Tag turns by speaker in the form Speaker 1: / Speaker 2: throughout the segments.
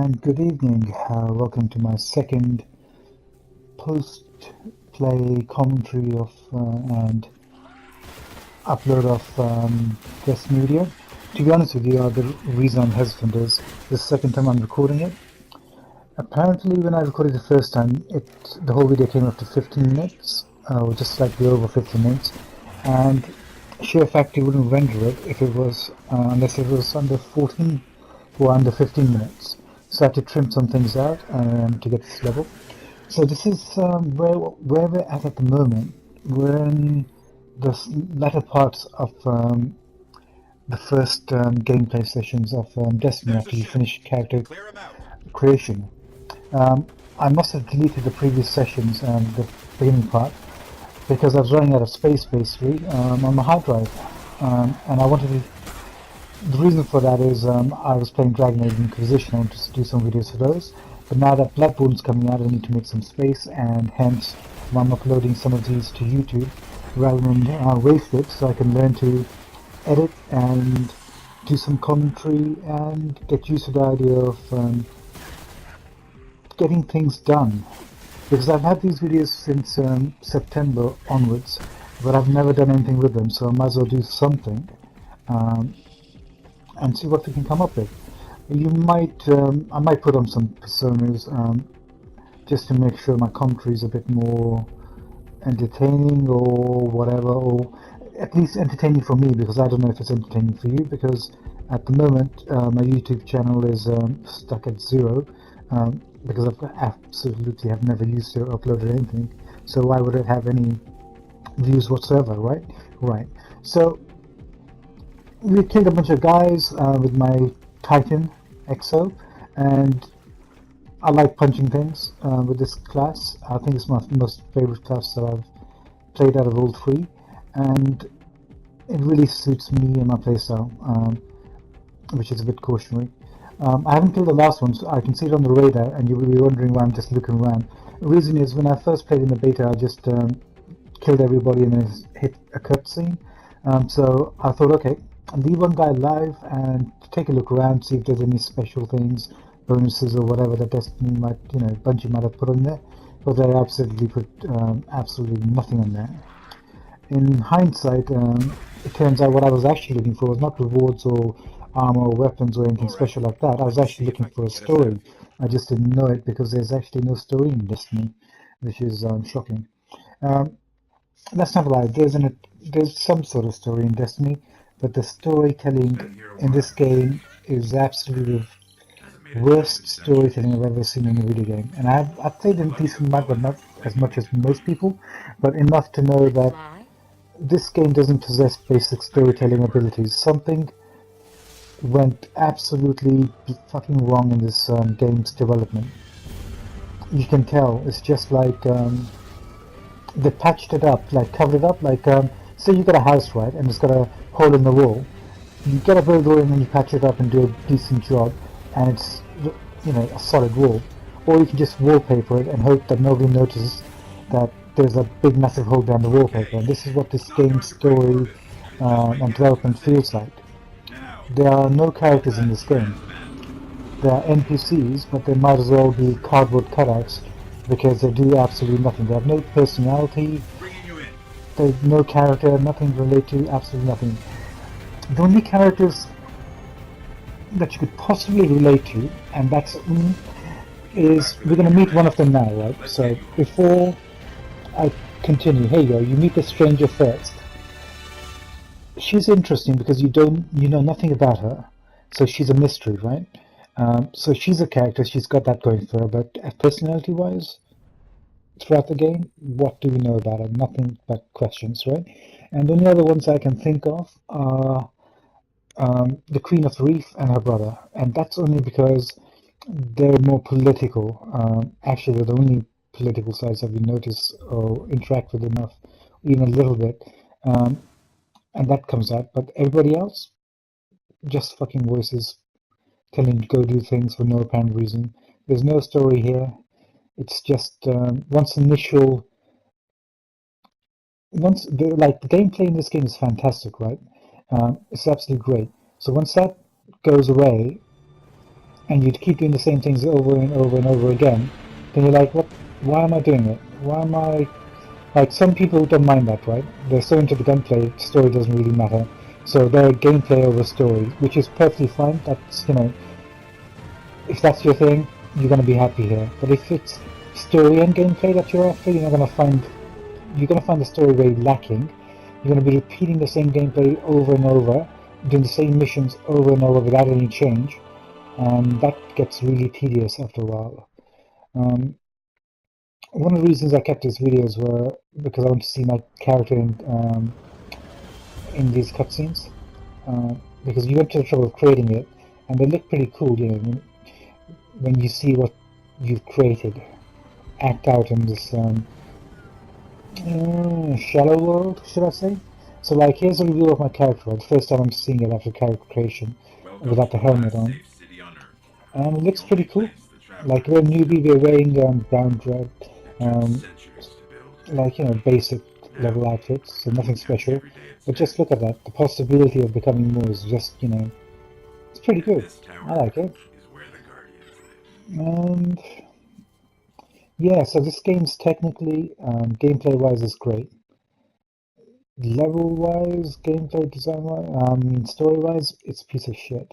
Speaker 1: and good evening. Welcome to my second post-play commentary of and upload of this video. To be honest with you, the reason I'm hesitant is the second time I'm recording it. Apparently, when I recorded the first time, the whole video came up to 15 minutes, or just slightly over 15 minutes, and SHAREfactory wouldn't render it if it was unless it was under 14 or under 15 minutes. So I had to trim some things out to get this level. So this is where we're at the moment. We're in the latter parts of the first gameplay sessions of Destiny after you finish character creation. I must have deleted the previous sessions and the beginning part because I was running out of space basically on my hard drive, and I wanted to. The reason for that is I was playing Dragon Age Inquisition. I wanted to do some videos for those, but now that Bloodborne's coming out, I need to make some space, and hence I'm uploading some of these to YouTube rather than waste it, so I can learn to edit and do some commentary and get used to the idea of getting things done. Because I've had these videos since September onwards, but I've never done anything with them, so I might as well do something. And see what we can come up with. I might put on some personas just to make sure my commentary is a bit more entertaining or whatever, or at least entertaining for me, because I don't know if it's entertaining for you, because at the moment my YouTube channel is stuck at 0 because I have never used it or uploaded anything, so why would it have any views whatsoever, right? Right. So we killed a bunch of guys with my Titan Exo, and I like punching things with this class. I think it's my most favorite class that I've played out of all three, and it really suits me and my playstyle, which is a bit cautionary. I haven't killed the last one, so I can see it on the radar, and you will be wondering why I'm just looking around. The reason is when I first played in the beta, I just killed everybody and then hit a cutscene. So I thought, okay, leave one guy alive and take a look around, see if there's any special things, bonuses or whatever that Destiny might, Bungie might have put on there. But they absolutely put absolutely nothing on there. In hindsight, it turns out what I was actually looking for was not rewards or armor or weapons or anything special like that. I was actually looking for a story. I just didn't know it because there's actually no story in Destiny, which is shocking. That's not lie. There's some sort of story in Destiny, but the storytelling in this game is absolutely the worst storytelling I've ever seen in a video game. And I've played a decent amount, but not as much as most people, but enough to know that this game doesn't possess basic storytelling abilities. Something went absolutely fucking wrong in this game's development. You can tell. It's just like they patched it up, like covered it up, like say you got a house, right, and it's got a hole in the wall. You get a builder and then you patch it up and do a decent job, and it's a solid wall. Or you can just wallpaper it and hope that nobody notices that there's a big massive hole down the wallpaper. And this is what this game's story and development feels like. There are no characters in this game. There are NPCs, but they might as well be cardboard cutouts because they do absolutely nothing. They have no personality, they have no character, nothing to relate to, absolutely nothing. The only characters that you could possibly relate to, and that's is we're going to meet one of them now, right? So before I continue, here you go. You meet the stranger first. She's interesting because you know nothing about her, so she's a mystery, right? So she's a character. She's got that going for her, but personality-wise, throughout the game, what do we know about her? Nothing but questions, right? And the only other ones I can think of are the Queen of the Reef and her brother, and that's only because they're more political. Actually, they're the only political sides that we notice or interact with enough, even a little bit, and that comes out. But everybody else, just fucking voices telling you to go do things for no apparent reason. There's no story here. It's just the gameplay in this game is fantastic, right? It's absolutely great. So once that goes away, and you'd keep doing the same things over and over and over again, then you're like, what? Why am I doing it? Why am I... Like, some people don't mind that, right? They're so into the gunplay, story doesn't really matter. So they're gameplay over story, which is perfectly fine. That's, you know, if that's your thing, you're going to be happy here. But if it's story and gameplay that you're after, you're going to find the story very lacking. You're going to be repeating the same gameplay over and over, doing the same missions over and over without any change, and that gets really tedious after a while. One of the reasons I kept these videos were because I want to see my character in these cutscenes, because you went to the trouble of creating it, and they look pretty cool, you know, when you see what you've created act out in this shallow world, should I say? So, like, here's a review of my character. The first time I'm seeing it after character creation, without the helmet on, and it looks pretty cool. Like, we're a newbie, we're wearing brown dread, like, you know, basic level outfits, so nothing special. But just look at that. The possibility of becoming more is just, you know, it's pretty good. I like it. And yeah, so this game's technically, gameplay-wise, is great. Level-wise, gameplay design-wise, story-wise, it's a piece of shit.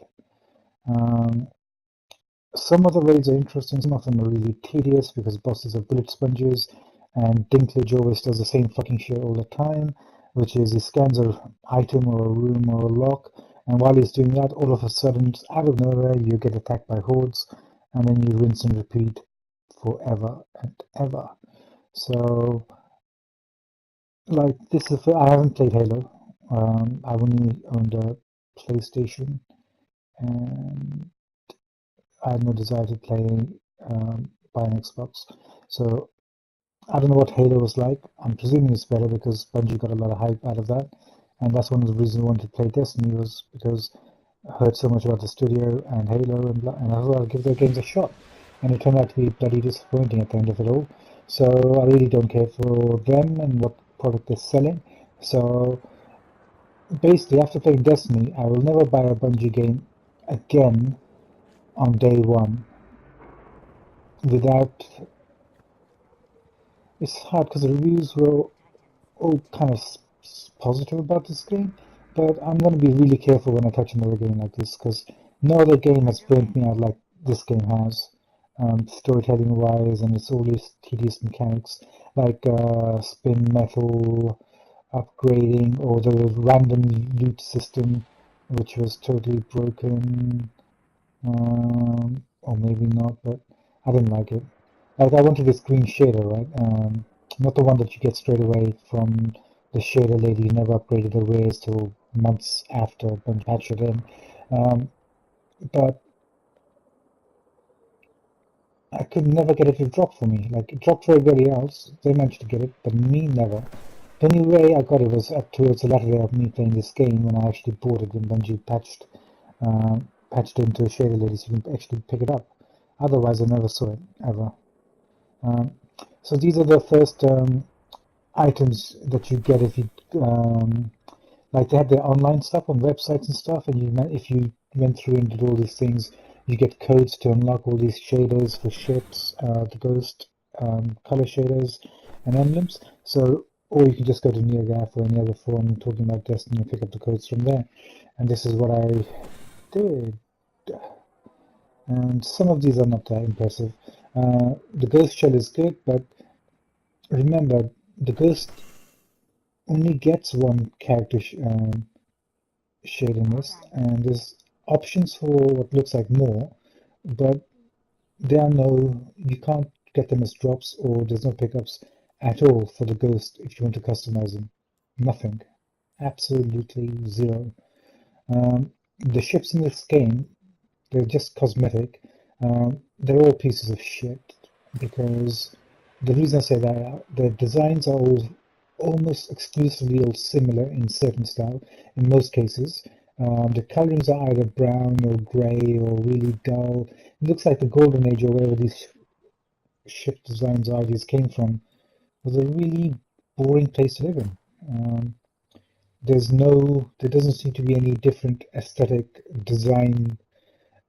Speaker 1: Some of the raids are interesting, some of them are really tedious because bosses are bullet sponges, and Dinklage always does the same fucking shit all the time, which is he scans an item or a room or a lock, and while he's doing that, all of a sudden, out of nowhere, you get attacked by hordes, and then you rinse and repeat forever and ever. So, like, this is, I haven't played Halo. I've only owned a PlayStation, and I had no desire to play by an Xbox. So I don't know what Halo was like. I'm presuming it's better because Bungie got a lot of hype out of that, and that's one of the reasons I wanted to play Destiny, was because I heard so much about the studio and Halo, and I thought I'll give their games a shot. And it turned out to be bloody disappointing at the end of it all. So I really don't care for them and what product they're selling. So basically, after playing Destiny, I will never buy a Bungie game again on day one without... It's hard because the reviews were all kind of positive about this game, but I'm going to be really careful when I touch another game like this, because no other game has burnt me out like this game has, storytelling wise, and it's all these tedious mechanics like spin metal, upgrading, or the random loot system, which was totally broken, or maybe not, but I didn't like it. Like, I wanted this green shader, right? Not the one that you get straight away from the shader lady who never upgraded her wares till months after when patched it in. But I could never get it to drop for me. Like, it dropped for everybody else. They managed to get it, but me never. The only way I got it was up towards the latter day of me playing this game, when I actually bought it, when Bungie patched into a shader lady so you can actually pick it up. Otherwise, I never saw it, ever. So these are the first items that you get if you like, they had their online stuff on websites and stuff, and if you went through and did all these things, you get codes to unlock all these shaders for ships, the ghost color shaders and emblems. So, or you can just go to NeoGAF or any other forum talking about Destiny and pick up the codes from there. And this is what I did. And some of these are not that impressive. The ghost shell is good, but remember, the ghost only gets one character shade in this, and there's options for what looks like more, but there are no, you can't get them as drops, or there's no pickups at all for the ghost if you want to customize them. Nothing. Absolutely zero. The ships in this game, they're just cosmetic. They're all pieces of shit, because the reason I say that, the designs are all almost exclusively all similar in certain style, in most cases. The colorings are either brown or grey or really dull. It looks like the golden age, or wherever these ship designs ideas came from, was a really boring place to live in. There doesn't seem to be any different aesthetic design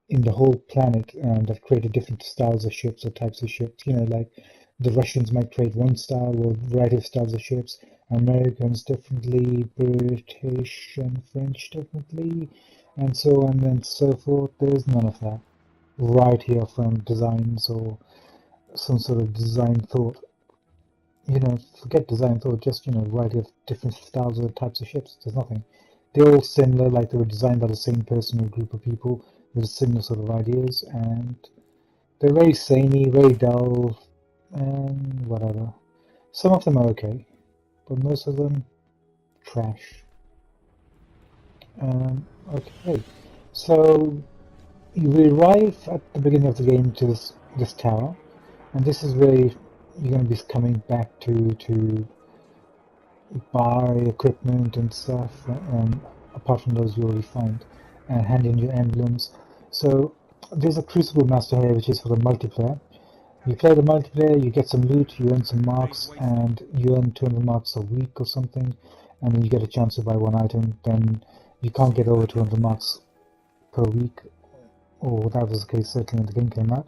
Speaker 1: in the whole planet that created different styles of ships or types of ships. You know, like the Russians might create one style or variety of styles of ships, Americans differently, British and French differently, and so on and so forth. There's none of that right here from designs or some sort of design thought. You know, forget design thought, just, you know, variety of different styles or types of ships. There's nothing. They're all similar, like they were designed by the same person or group of people with similar sort of ideas, and they're very samey, very dull, and whatever. Some of them are okay, but most of them, trash. Okay, so you arrive at the beginning of the game to this tower, and this is where you're going to be coming back to buy equipment and stuff, apart from those you already find, and hand in your emblems. So there's a Crucible Master here, which is for the multiplayer. You play the multiplayer, you get some loot, you earn some marks, and you earn 200 marks a week or something, and then you get a chance to buy one item. Then you can't get over 200 marks per week, or that was the case certainly when the game came out.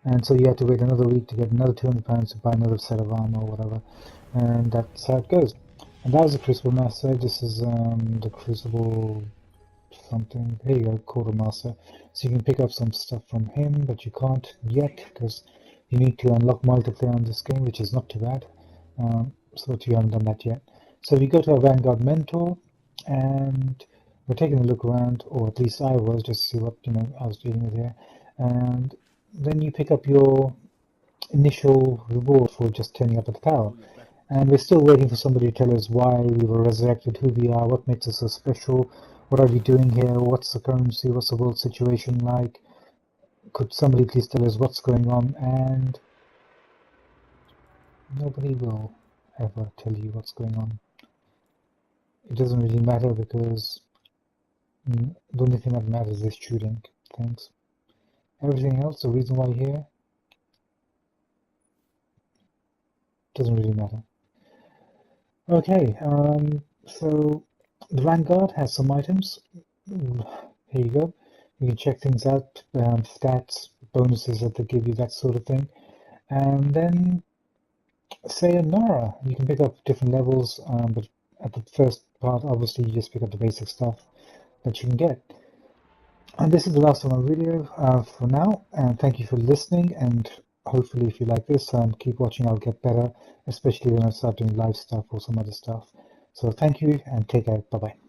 Speaker 1: And so you had to wait another week to get another £200 to buy another set of armor or whatever, and that's how it goes. And that was the Crucible Master. This is the Crucible something. Here you go, Quartermaster. So you can pick up some stuff from him, but you can't yet because you need to unlock multiplayer on this game, which is not too bad. So you haven't done that yet. So we go to our Vanguard Mentor, and we're taking a look around, or at least I was, just to see what I was dealing with here. And then you pick up your initial reward for just turning up at the tower. And we're still waiting for somebody to tell us why we were resurrected, who we are, what makes us so special, what are we doing here, what's the currency, what's the world situation like. Could somebody please tell us what's going on? And nobody will ever tell you what's going on. It doesn't really matter because the only thing that matters is shooting things. Everything else, the reason why you're here, doesn't really matter. Okay, so the Vanguard has some items. Here you go. You can check things out, stats, bonuses that they give you, that sort of thing. And then, sayonara. You can pick up different levels, but at the first part, obviously, you just pick up the basic stuff that you can get. And this is the last of my video for now, and thank you for listening, and hopefully if you like this, keep watching. I'll get better, especially when I start doing live stuff or some other stuff. So thank you, and take care. Bye-bye.